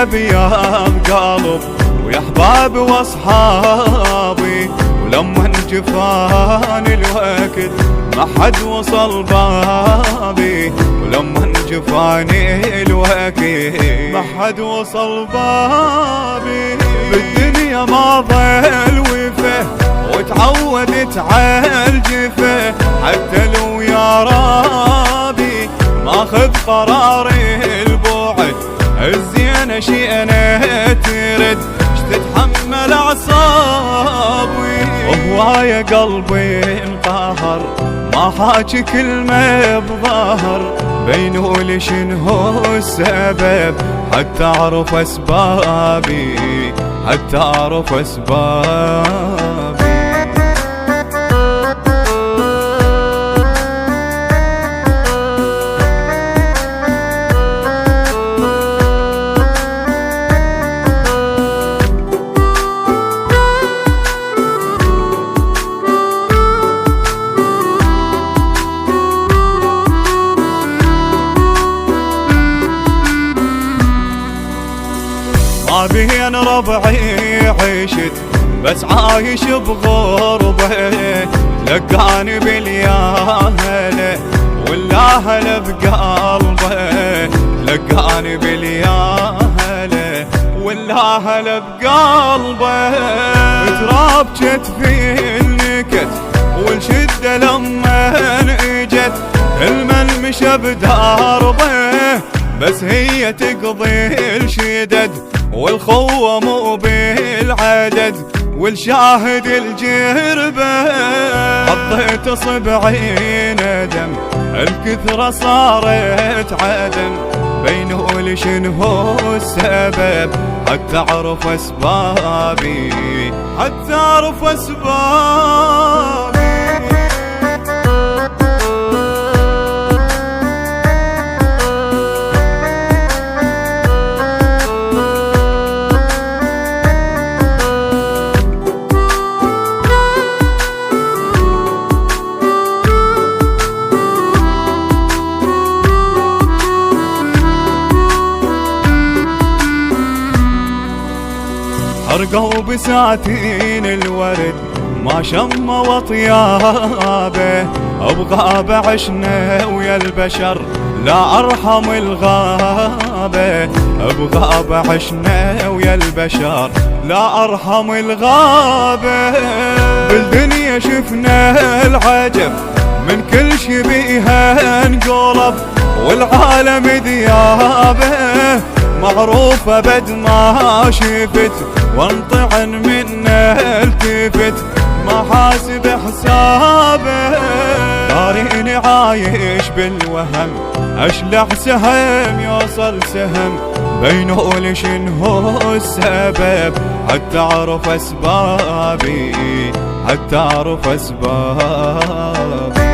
بيام قلب ويا احبابي واصحابي، ولما جفاني الوقت ما حد وصل بابي، ولما جفاني الوقت ما حد وصل بابي. بالدنيا ما ضل وفه وتعودت عالجفه، حتى لو يا رابي ماخذ قراري البعد، الزينة شيئنا ترد تتحمل اعصابي. وهواية قلبي انقهر ما حاجي كلمة بظهر، بينولي شنو السبب حتى اعرف اسبابي، حتى اعرف اسبابي. ما بين ربعي عشت بس عايش بغربة، لقاني بالياهلة والأهل بقلبه، لقاني بالياهلة والأهل بقلبه. تراب كتفي النكت والشدة لما اجت، الملمشة بداربه بس هي تقضي الشدد، والخوة مو بالعدد والشاهد الجربة. حطيت صبعي ندم الكثرة صارت عدم، بينولي شنو السبب حتى اعرف اسبابي، حتى اعرف اسبابي. حرقوا بساتين الورد ما شم وطيابه، بغابة عشنا ويا البشر لا أرحم الغابة، بغابة عشنا ويا البشر لا أرحم الغابة. بالدنيا شفنا العجب من كل شي بيها انقلب، والعالم ديابه معروفة بد ما شفت، وانطعن منه التفت ما حاسب حسابه. داريني عايش بالوهم اشلح سهم يوصل سهم، بينولي شنو السبب حتى اعرف اسبابي، حتى اعرف اسبابي.